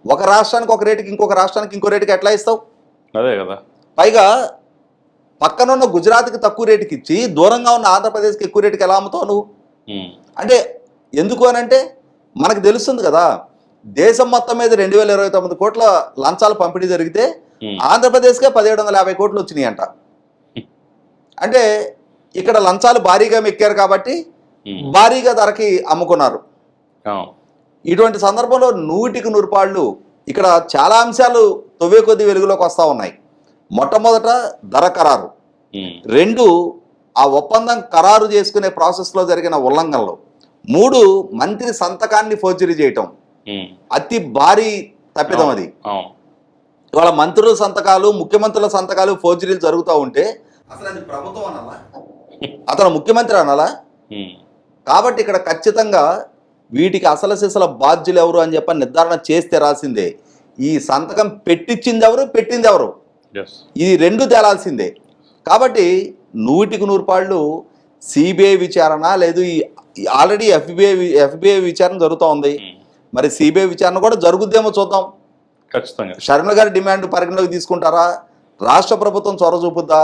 ఒక రాష్ట్రానికి ఒక రేటుకి ఇంకొక రాష్ట్రానికి ఇంకో రేటుకి ఎట్లా ఇస్తావు? అదే కదా. పైగా పక్కనున్న గుజరాత్కి తక్కువ రేటుకి ఇచ్చి దూరంగా ఉన్న ఆంధ్రప్రదేశ్కి ఎక్కువ రేటుకి ఎలా అమ్ముతావు నువ్వు? అంటే ఎందుకు అనంటే మనకు తెలుస్తుంది కదా, దేశం మొత్తం మీద 2,029 కోట్ల లంచాలు పంపిణీ జరిగితే ఆంధ్రప్రదేశ్కే 1,750 కోట్లు వచ్చినాయి అంట. అంటే ఇక్కడ లంచాలు భారీగా మెక్కారు కాబట్టి భారీగా ధరకి అమ్ముకున్నారు. ఇటువంటి సందర్భంలో 100% ఇక్కడ చాలా అంశాలు తొవ్వే కొద్ది వెలుగులోకి వస్తూ ఉన్నాయి. మొట్టమొదట ధర ఖరారు, 2 ఆ ఒప్పందం ఖరారు చేసుకునే ప్రాసెస్లో జరిగిన ఉల్లంఘనలు, 3 మంత్రి సంతకాన్ని ఫోర్జరీ చేయటం, అతి భారీ తప్పిదం అది. ఇవాళ మంత్రుల సంతకాలు, ముఖ్యమంత్రుల సంతకాలు ఫోర్జరీలు జరుగుతూ ఉంటే అసలు అది ప్రభుత్వం అనాలా, అతను ముఖ్యమంత్రి అనాలా? కాబట్టి ఇక్కడ ఖచ్చితంగా వీటికి అసలు సిసల బాధ్యులు ఎవరు అని చెప్పి నిర్ధారణ చేస్తే రాసిందే. ఈ సంతకం పెట్టించింది ఎవరు, పెట్టింది ఎవరు, ఇది 2 తేలాల్సిందే. కాబట్టి 100% సిబిఐ విచారణ లేదు, ఆల్రెడీ ఎఫ్బిఐ విచారణ జరుగుతూ ఉంది. మరి సిబిఐ విచారణ కూడా జరుగుద్దేమో చూద్దాం. ఖచ్చితంగా శర్మ గారి డిమాండ్ పరిగణలోకి తీసుకుంటారా, రాష్ట్ర ప్రభుత్వం చొరవ చూపుద్దా?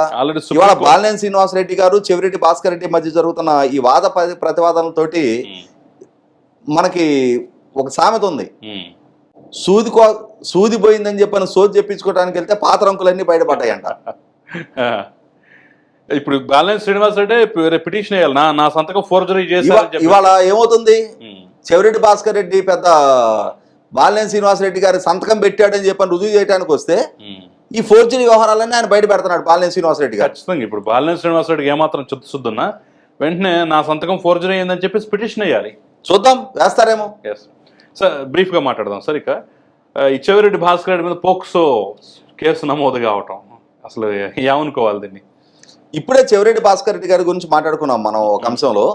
ఇవాళ బాలినేని శ్రీనివాసరెడ్డి గారు, చెవిరెడ్డి భాస్కర్ రెడ్డి మధ్య జరుగుతున్న ఈ వాద ప్రతివాదనలతోటి మనకి ఒక సామెత ఉంది, సూది పోయిందని చెప్పని సోది చెప్పించుకోవడానికి వెళ్తే పాత రంకులన్నీ బయటపడ్డాయంట. ఇప్పుడు బాలినేని శ్రీనివాస్ రెడ్డి పిటిషన్ వేయాలి, నా సంతకం ఫోర్జరీ చేశారు. ఇవాళ ఏమవుతుంది, చెవిరెడ్డి భాస్కర్ రెడ్డి పెద్ద బాలినేని శ్రీనివాస్ రెడ్డి గారి సంతకం పెట్టాడని చెప్పని రుజువు చేయడానికి వస్తే ఈ ఫోర్జరీ వ్యవహారాలన్నీ ఆయన బయట పెడుతున్నాడు బాలినేని శ్రీనివాస్ రెడ్డి గారు. ఖచ్చితంగా ఇప్పుడు బాలినేని శ్రీనివాస్ రెడ్డికి ఏమాత్రం చిత్తశుద్ధున్నా వెంటనే నా సంతకం ఫోర్జరీ అయిందని చెప్పేసి పిటిషన్ వేయాలి. చూద్దాం వేస్తారేమో. ఎస్ సార్, బ్రీఫ్గా మాట్లాడదాం సార్. ఇక ఈ చెవిరెడ్డి భాస్కర్ రెడ్డి మీద పోక్సో కేసు నమోదు కావటం అసలు ఏమనుకోవాలి దీన్ని? ఇప్పుడే చెవిరెడ్డి భాస్కర్ రెడ్డి గారి గురించి మాట్లాడుకున్నాం మనం ఒక అంశంలో.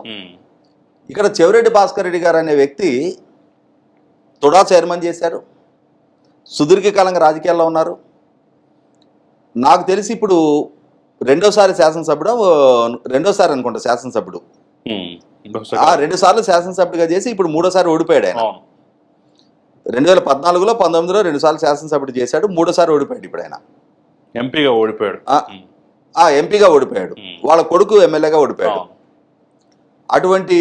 ఇక్కడ చెవిరెడ్డి భాస్కర్ రెడ్డి గారు అనే వ్యక్తి తుడా చైర్మన్ చేశారు, సుదీర్ఘకాలంగా రాజకీయాల్లో ఉన్నారు. నాకు తెలిసి ఇప్పుడు రెండోసారి అనుకుంటా శాసనసభ్యుడు. 2 సార్లు శాసనసభ్యుడిగా చేసి ఇప్పుడు 3వ సారి ఓడిపోయాడు ఆయన. 2014లో 19లో 2 సార్లు శాసనసభ్యుడు చేశాడు, 3వ సారి ఓడిపోయాడు. ఇప్పుడు ఆయన ఎంపీగా ఓడిపోయాడు. ఎంపీగా ఓడిపోయాడు, వాళ్ళ కొడుకు ఎమ్మెల్యేగా ఓడిపోయాడు. అటువంటి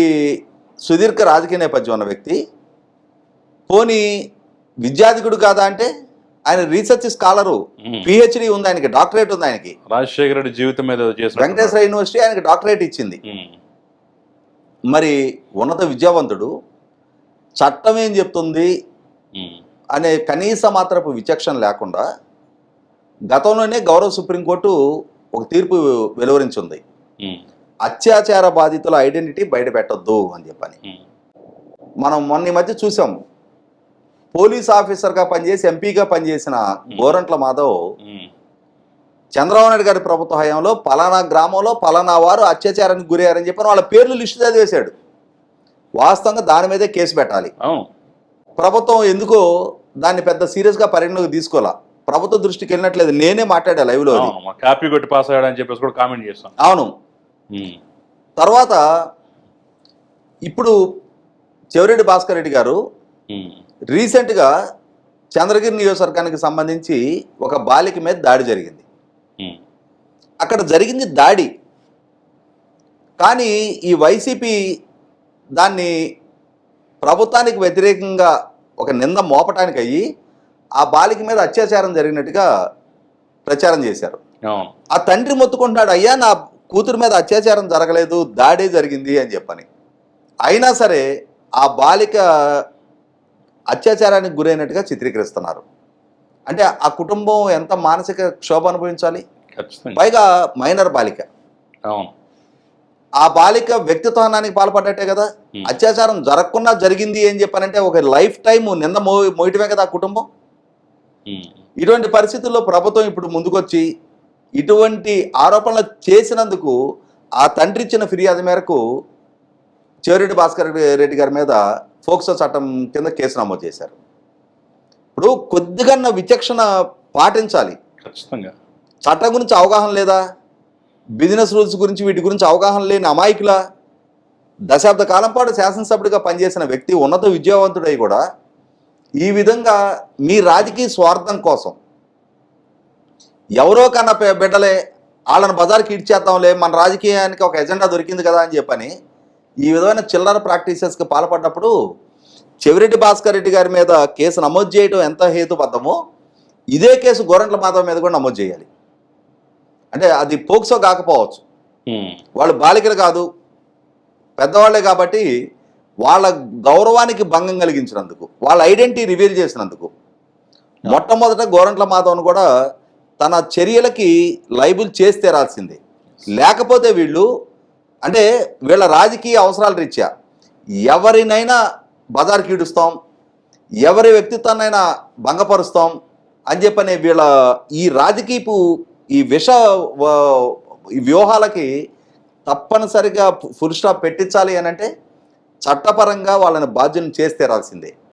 సుదీర్ఘ రాజకీయ నేపథ్యం ఉన్న వ్యక్తి పోనీ విద్యాధికుడు కాదా అంటే ఆయన రీసెర్చ్ స్కాలరు, పిహెచ్డి ఉంది ఆయనకి, డాక్టరేట్ ఉంది ఆయనకి. రాజశేఖర రెడ్డి జీవితం మీద వెంకటేశ్వర యూనివర్సిటీ ఆయనకి డాక్టరేట్ ఇచ్చింది. మరి ఉన్నత విద్యావంతుడు చట్టం ఏం చెప్తుంది అనే కనీస మాత్రపు విచక్షణ లేకుండా గతంలోనే గౌరవ సుప్రీంకోర్టు ఒక తీర్పు వెలువరించింది, అత్యాచార బాధితుల ఐడెంటిటీ బయట పెట్టొద్దు అని చెప్పని. మనం మొన్న ఈ మధ్య చూసాం, పోలీస్ ఆఫీసర్గా పనిచేసి ఎంపీగా పనిచేసిన గోరంట్ల మాధవ్ చంద్రబాబు నాయుడు గారి ప్రభుత్వ హయాంలో పలానా గ్రామంలో పలానా వారు అత్యాచారానికి గురయ్యారని చెప్పని వాళ్ళ పేర్లు లిస్టు చదివేశాడు. వాస్తవంగా దాని మీదే కేసు పెట్టాలి. ప్రభుత్వం ఎందుకో దాన్ని పెద్ద సీరియస్గా పరిగణలోకి తీసుకోవాలా, ప్రభుత్వ దృష్టికి వెళ్ళినట్లేదు. నేనే మాట్లాడా లైవ్లో, కాపీ కొట్టి పాస్ అయ్యాడని చెప్పేసి కూడా కామెంట్ చేస్తాను. అవును. తర్వాత ఇప్పుడు చెవిరెడ్డి భాస్కర్ రెడ్డి గారు రీసెంట్గా చంద్రగిరి నియోజకవర్గానికి సంబంధించి ఒక బాలిక మీద దాడి జరిగింది. అక్కడ జరిగింది దాడి, కానీ ఈ వైసీపీ దాన్ని ప్రభుత్వానికి వ్యతిరేకంగా ఒక నింద మోపటానికి అయ్యి ఆ బాలిక మీద అత్యాచారం జరిగినట్టుగా ప్రచారం చేశారు. ఆ తండ్రి మొత్తుకుంటున్నాడు, అయ్యా నా కూతురు మీద అత్యాచారం జరగలేదు, దాడే జరిగింది అని చెప్పని. అయినా సరే ఆ బాలిక అత్యాచారానికి గురైనట్టుగా చిత్రీకరిస్తున్నారు. అంటే ఆ కుటుంబం ఎంత మానసిక క్షోభ అనుభవించాలి, పైగా మైనర్ బాలిక. ఆ బాలిక వ్యక్తిత్వానికి పాల్పడ్డట్టే కదా. అత్యాచారం జరగకుండా జరిగింది అని చెప్పానంటే ఒక లైఫ్ టైం నింద మోయటమే కదా ఆ కుటుంబం. ఇటువంటి పరిస్థితుల్లో ప్రభుత్వం ఇప్పుడు ముందుకొచ్చి ఇటువంటి ఆరోపణలు చేసినందుకు ఆ తండ్రి ఇచ్చిన ఫిర్యాదు మేరకు చెవిరెడ్డి భాస్కర్ రెడ్డి గారి మీద ఫోక్సో చట్టం కింద కేసు నమోదు చేశారు. ఇప్పుడు కొద్దిగా విచక్షణ పాటించాలి. ఖచ్చితంగా చట్టం గురించి అవగాహన లేదా, బిజినెస్ రూల్స్ గురించి వీటి గురించి అవగాహన లేని అమాయకుల, దశాబ్ద కాలం పాటు శాసనసభ్యుడిగా పనిచేసిన వ్యక్తి, ఉన్నత విద్యావంతుడై కూడా ఈ విధంగా మీ రాజకీయ స్వార్థం కోసం ఎవరో కన్నా బిడ్డలే వాళ్ళని బజార్కి ఇడ్చేద్దాంలే, మన రాజకీయానికి ఒక ఎజెండా దొరికింది కదా అని చెప్పని ఈ విధమైన చిల్లర ప్రాక్టీసెస్కి పాల్పడ్డప్పుడు చెవిరెడ్డి భాస్కర్ రెడ్డి గారి మీద కేసు నమోదు చేయడం ఎంత హేతుబద్ధమో ఇదే కేసు గోరంట్ల మాధవ్ మీద కూడా నమోదు చేయాలి. అంటే అది పోక్సో కాకపోవచ్చు, వాళ్ళు బాలికలు కాదు, పెద్దవాళ్లే కాబట్టి వాళ్ళ గౌరవానికి భంగం కలిగించినందుకు, వాళ్ళ ఐడెంటిటీ రివీల్ చేసినందుకు మొట్టమొదట గోరంట్ల మాధవ్ను కూడా తన చర్యలకి లైబుల్ చేసి తీరాల్సిందే. లేకపోతే వీళ్ళు అంటే వీళ్ళ రాజకీయ అవసరాల రీత్యా ఎవరినైనా బజార్కి ఈడుస్తాం, ఎవరి వ్యక్తిత్వాన్నైనా భంగపరుస్తాం అని చెప్పని వీళ్ళ ఈ రాజకీయపు ఈ వ్యూహాలకి తప్పనిసరిగా ఫుల్ స్టాప్ పెట్టించాలి అని అంటే చట్టపరంగా వాళ్ళని బాధ్యులను చేసి తీరాల్సిందే.